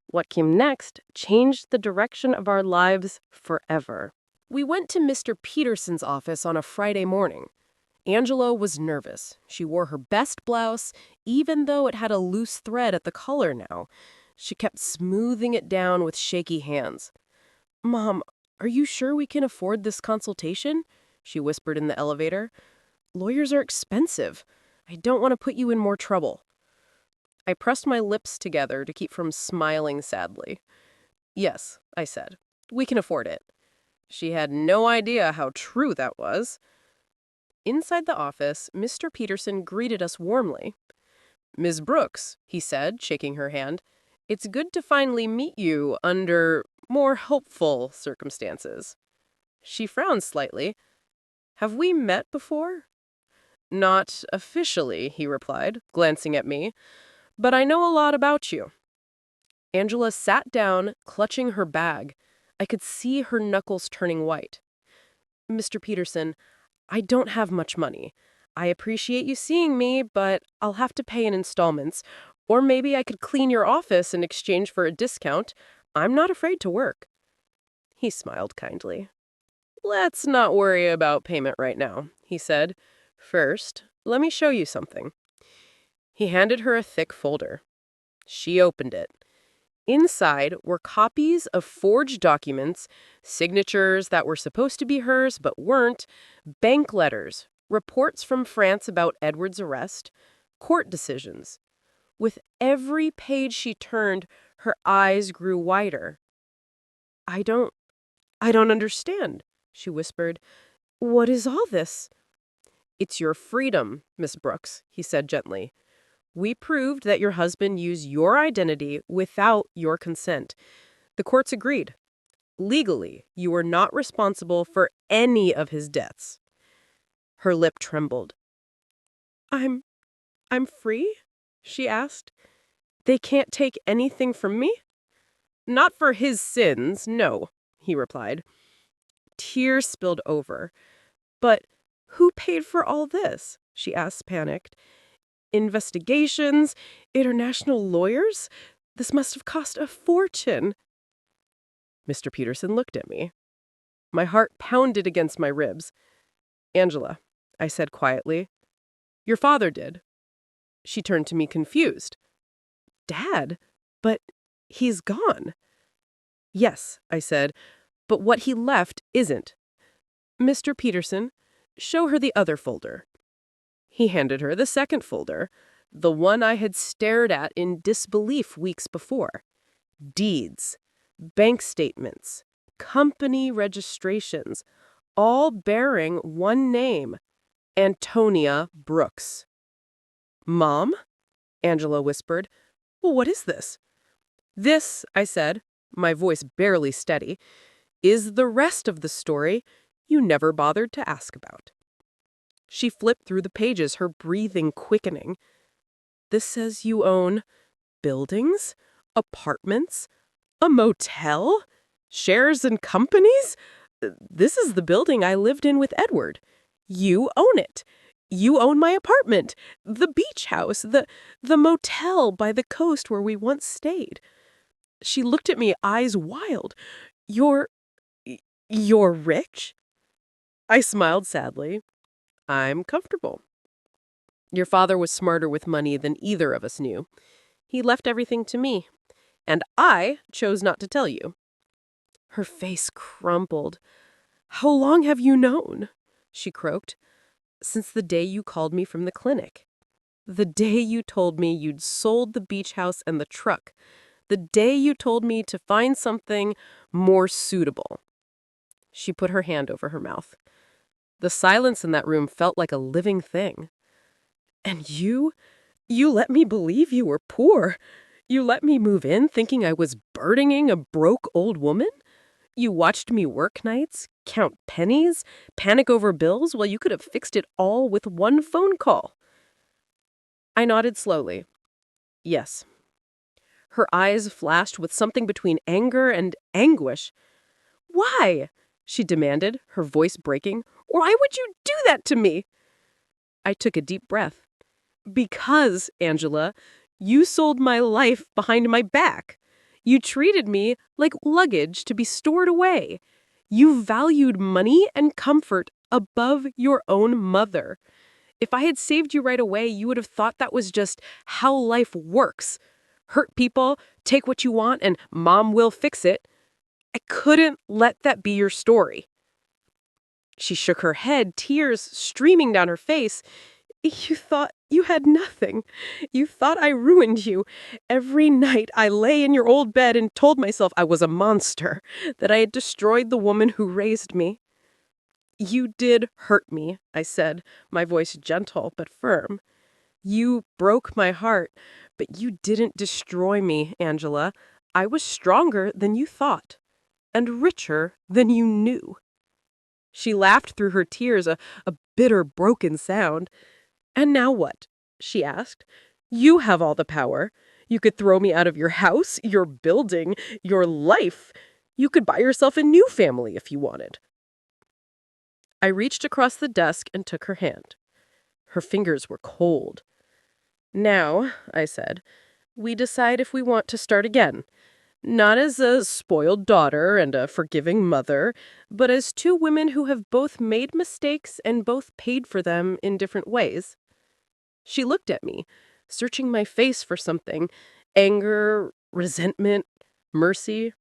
What came next changed the direction of our lives forever. We went to Mr. Peterson's office on a Friday morning. Angela was nervous. She wore her best blouse, even though it had a loose thread at the collar now. She kept smoothing it down with shaky hands. Mom, are you sure we can afford this consultation? She whispered in the elevator. Lawyers are expensive. I don't want to put you in more trouble. I pressed my lips together to keep from smiling sadly. Yes, I said. We can afford it. She had no idea how true that was. Inside the office, Mr. Peterson greeted us warmly. Ms. Brooks, he said, shaking her hand, it's good to finally meet you under more hopeful circumstances. She frowned slightly. Have we met before? Not officially, he replied, glancing at me, but I know a lot about you. Angela sat down, clutching her bag. I could see her knuckles turning white. Mr. Peterson, I don't have much money. I appreciate you seeing me, but I'll have to pay in installments. Or maybe I could clean your office in exchange for a discount. I'm not afraid to work. He smiled kindly. Let's not worry about payment right now, he said. First, let me show you something. He handed her a thick folder. She opened it. Inside were copies of forged documents, signatures that were supposed to be hers but weren't, bank letters, reports from France about Edward's arrest, court decisions. With every page she turned, her eyes grew wider. I don't understand, she whispered. What is all this? It's your freedom, Miss Brooks, he said gently. We proved that your husband used your identity without your consent. The courts agreed. Legally, you are not responsible for any of his deaths. Her lip trembled. I'm free? She asked. They can't take anything from me? Not for his sins, no, he replied. Tears spilled over. But who paid for all this? She asked, panicked. Investigations, international lawyers? This must have cost a fortune. Mr. Peterson looked at me. My heart pounded against my ribs. Angela, I said quietly, your father did. She turned to me confused. Dad? But he's gone. Yes, I said, but what he left isn't. Mr. Peterson, show her the other folder. He handed her the second folder. The one I had stared at in disbelief weeks before. Deeds, bank statements, company registrations, all bearing one name, Antonia Brooks. "Mom?" Angela whispered. "Well, what is this?" "This," I said, my voice barely steady, "is the rest of the story you never bothered to ask about." She flipped through the pages, her breathing quickening. "This says you own buildings, apartments, a motel, shares in companies? This is the building I lived in with Edward. You own it. You own my apartment, the beach house, the motel by the coast where we once stayed." She looked at me, eyes wild. "You're you're rich?" I smiled sadly. "I'm comfortable. Your father was smarter with money than either of us knew. He left everything to me, and I chose not to tell you." Her face crumpled. "How long have you known?" she croaked. "Since the day you called me from the clinic. The day you told me you'd sold the beach house and the truck. The day you told me to find something more suitable." She put her hand over her mouth. The silence in that room felt like a living thing. "And you let me believe you were poor. You let me move in thinking I was burdening a broke old woman? You watched me work nights, count pennies, panic over bills while you could have fixed it all with one phone call." I nodded slowly. Yes. Her eyes flashed with something between anger and anguish. "Why?" she demanded, her voice breaking. "Why would you do that to me?" I took a deep breath. "Because, Angela, you sold my life behind my back. You treated me like luggage to be stored away. You valued money and comfort above your own mother. If I had saved you right away, you would have thought that was just how life works. Hurt people, take what you want, and mom will fix it. I couldn't let that be your story." She shook her head, tears streaming down her face. "You thought you had nothing. You thought I ruined you. Every night I lay in your old bed and told myself I was a monster, that I had destroyed the woman who raised me." "You did hurt me," I said, my voice gentle but firm. "You broke my heart, but you didn't destroy me, Angela. I was stronger than you thought, and richer than you knew." She laughed through her tears, a bitter, broken sound. "And now what?" she asked. "You have all the power. You could throw me out of your house, your building, your life. You could buy yourself a new family if you wanted." I reached across the desk and took her hand. Her fingers were cold. "Now," I said, "we decide if we want to start again. Not as a spoiled daughter and a forgiving mother, but as two women who have both made mistakes and both paid for them in different ways." She looked at me, searching my face for something. Anger, resentment, mercy.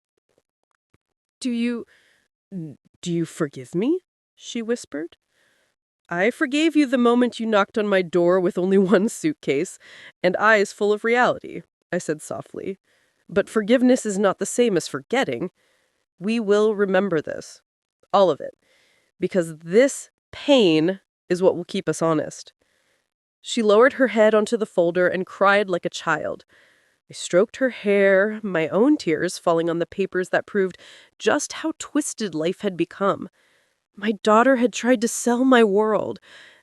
"Do you... do you forgive me?" she whispered. "I forgave you the moment you knocked on my door with only one suitcase and eyes full of reality," I said softly. "But forgiveness is not the same as forgetting. We will remember this. All of it. Because this pain is what will keep us honest." She lowered her head onto the folder and cried like a child. I stroked her hair, my own tears falling on the papers that proved just how twisted life had become. My daughter had tried to sell my world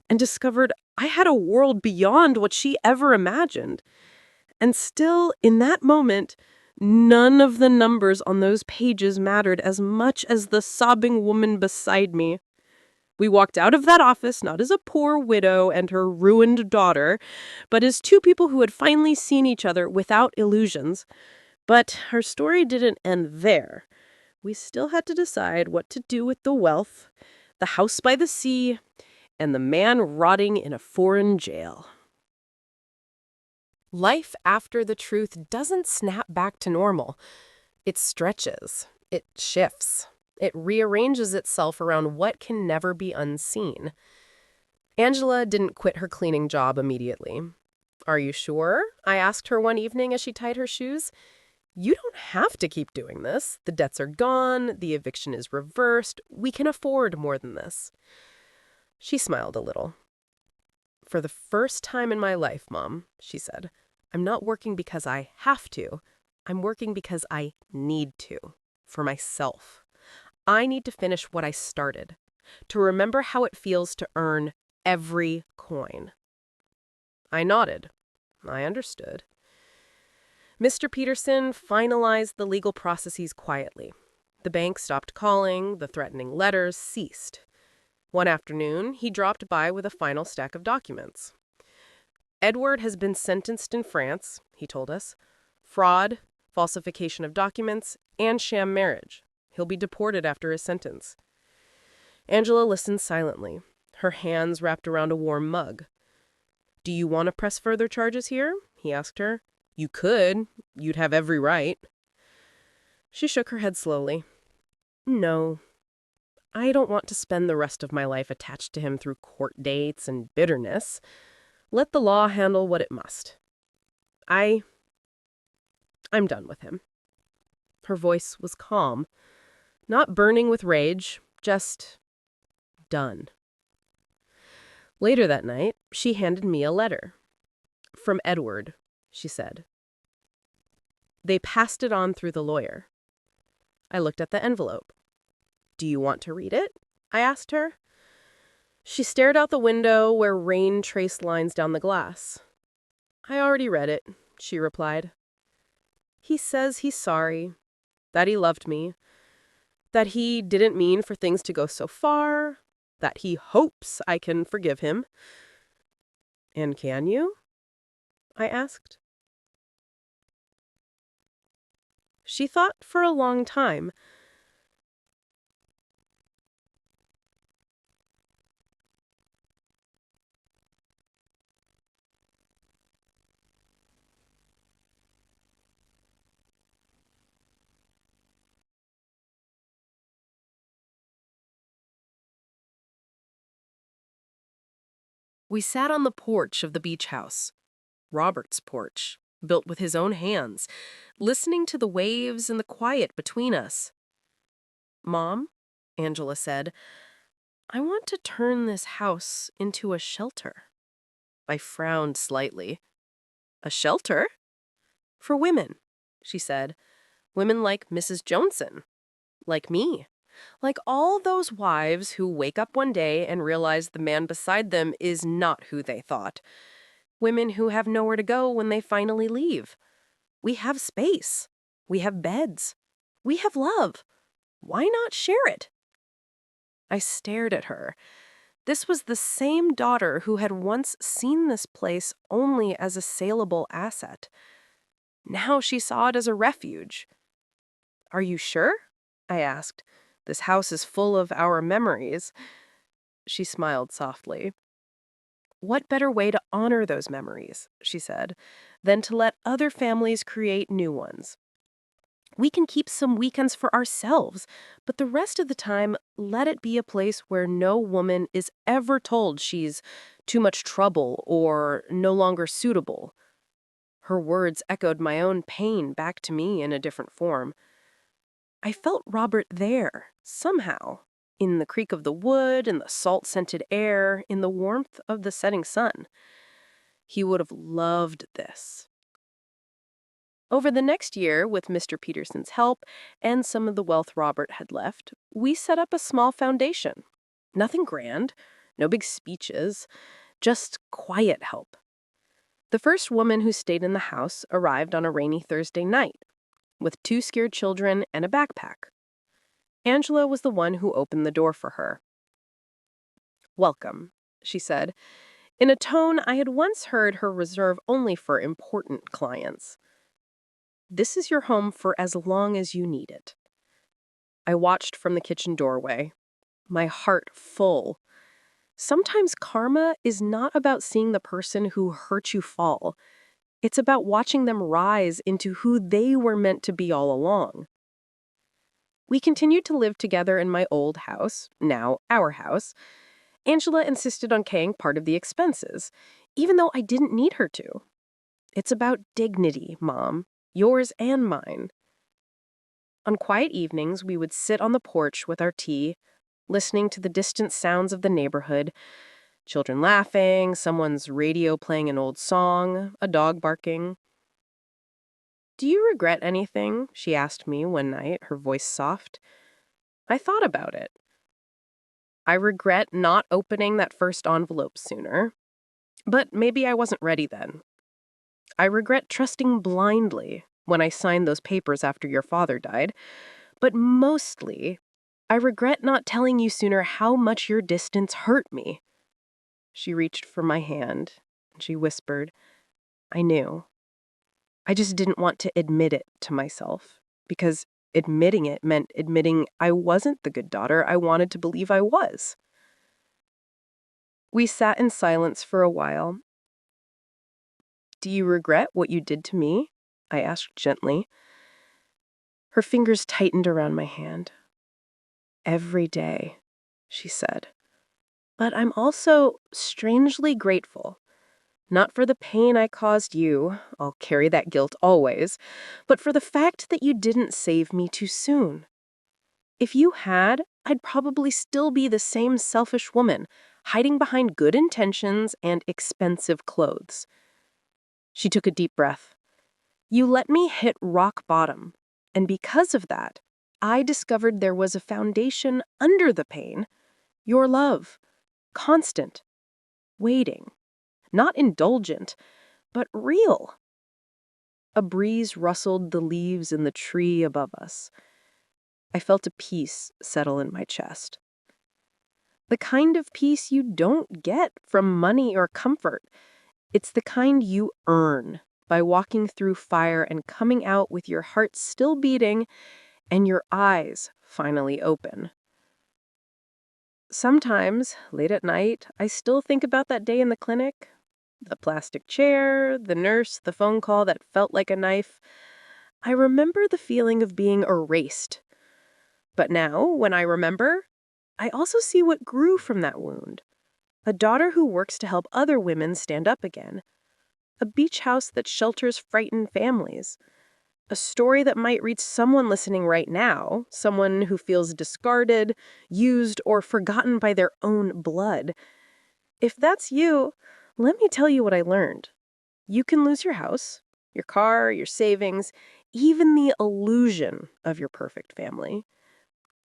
and discovered I had a world beyond what she ever imagined. And still, in that moment, none of the numbers on those pages mattered as much as the sobbing woman beside me. We walked out of that office not as a poor widow and her ruined daughter, but as two people who had finally seen each other without illusions. But our story didn't end there. We still had to decide what to do with the wealth, the house by the sea, and the man rotting in a foreign jail. Life after the truth doesn't snap back to normal. It stretches. It shifts. It rearranges itself around what can never be unseen. Angela didn't quit her cleaning job immediately. Are you sure? I asked her one evening as she tied her shoes. You don't have to keep doing this. The debts are gone, the eviction is reversed. We can afford more than this. She smiled a little. For the first time in my life, Mom, she said, I'm not working because I have to. I'm working because I need to. For myself. I need to finish what I started. To remember how it feels to earn every coin. I nodded. I understood. Mr. Peterson finalized the legal processes quietly. The bank stopped calling, the threatening letters ceased. One afternoon, he dropped by with a final stack of documents. Edward has been sentenced in France, he told us. Fraud, falsification of documents, and sham marriage. He'll be deported after his sentence. Angela listened silently, her hands wrapped around a warm mug. Do you want to press further charges here? He asked her. You could. You'd have every right. She shook her head slowly. No. I don't want to spend the rest of my life attached to him through court dates and bitterness. Let the law handle what it must. I'm done with him. Her voice was calm, not burning with rage, just done. Later that night, she handed me a letter. From Edward, she said. They passed it on through the lawyer. I looked at the envelope. Do you want to read it? I asked her. She stared out the window where rain traced lines down the glass. I already read it, she replied. He says he's sorry, that he loved me, that he didn't mean for things to go so far, that he hopes I can forgive him. And can you? I asked. She thought for a long time. We sat on the porch of the beach house, Robert's porch, built with his own hands, listening to the waves and the quiet between us. Mom, Angela said, I want to turn this house into a shelter. I frowned slightly. A shelter? For women, she said. Women like Mrs. Johnson. Like me. Like all those wives who wake up one day and realize the man beside them is not who they thought. Women who have nowhere to go when they finally leave. We have space. We have beds. We have love. Why not share it? I stared at her. This was the same daughter who had once seen this place only as a saleable asset. Now she saw it as a refuge. Are you sure? I asked. This house is full of our memories. She smiled softly. What better way to honor those memories, she said, than to let other families create new ones? We can keep some weekends for ourselves, but the rest of the time, let it be a place where no woman is ever told she's too much trouble or no longer suitable. Her words echoed my own pain back to me in a different form. I felt Robert there, somehow, in the creak of the wood, in the salt-scented air, in the warmth of the setting sun. He would have loved this. Over the next year, with Mr. Peterson's help and some of the wealth Robert had left, we set up a small foundation. Nothing grand, no big speeches, just quiet help. The first woman who stayed in the house arrived on a rainy Thursday night, with 2 scared children and a backpack. Angela was the one who opened the door for her. Welcome, she said, in a tone I had once heard her reserve only for important clients. This is your home for as long as you need it. I watched from the kitchen doorway, my heart full. Sometimes karma is not about seeing the person who hurt you fall. It's about watching them rise into who they were meant to be all along. We continued to live together in my old house, now our house. Angela insisted on paying part of the expenses, even though I didn't need her to. It's about dignity, Mom. Yours and mine. On quiet evenings, we would sit on the porch with our tea, listening to the distant sounds of the neighborhood, children laughing, someone's radio playing an old song, a dog barking. "Do you regret anything?" she asked me one night, her voice soft. I thought about it. I regret not opening that first envelope sooner, but maybe I wasn't ready then. I regret trusting blindly when I signed those papers after your father died, but mostly, I regret not telling you sooner how much your distance hurt me. She reached for my hand, and she whispered, "I knew. I just didn't want to admit it to myself, because admitting it meant admitting I wasn't the good daughter I wanted to believe I was." We sat in silence for a while. "Do you regret what you did to me?" I asked gently. Her fingers tightened around my hand. "Every day," she said. "But I'm also strangely grateful. Not for the pain I caused you, I'll carry that guilt always, but for the fact that you didn't save me too soon. If you had, I'd probably still be the same selfish woman, hiding behind good intentions and expensive clothes." She took a deep breath. "You let me hit rock bottom, and because of that, I discovered there was a foundation under the pain. Your love. Constant. Waiting. Not indulgent, but real." A breeze rustled the leaves in the tree above us. I felt a peace settle in my chest. The kind of peace you don't get from money or comfort. It's the kind you earn by walking through fire and coming out with your heart still beating and your eyes finally open. Sometimes, late at night, I still think about that day in the clinic. The plastic chair, the nurse, the phone call that felt like a knife. I remember the feeling of being erased. But now, when I remember, I also see what grew from that wound. A daughter who works to help other women stand up again. A beach house that shelters frightened families. A story that might reach someone listening right now, someone who feels discarded, used, or forgotten by their own blood. If that's you, let me tell you what I learned. You can lose your house, your car, your savings, even the illusion of your perfect family.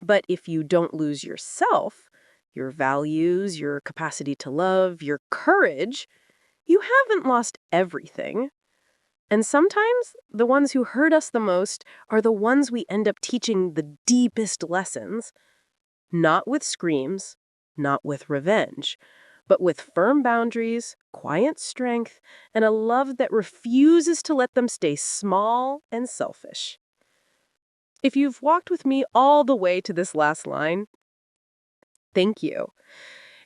But if you don't lose yourself, your values, your capacity to love, your courage, you haven't lost everything. And sometimes the ones who hurt us the most are the ones we end up teaching the deepest lessons. Not with screams, not with revenge, but with firm boundaries, quiet strength, and a love that refuses to let them stay small and selfish. If you've walked with me all the way to this last line, thank you.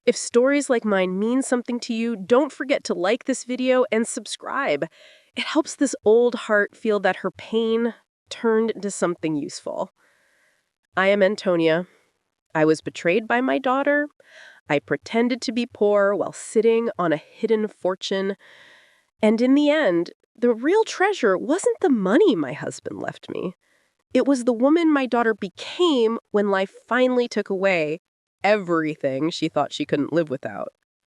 If stories like mine mean something to you, don't forget to like this video and subscribe. It helps this old heart feel that her pain turned into something useful. I am Antonia. I was betrayed by my daughter. I pretended to be poor while sitting on a hidden fortune. And in the end, the real treasure wasn't the money my husband left me. It was the woman my daughter became when life finally took away everything she thought she couldn't live without.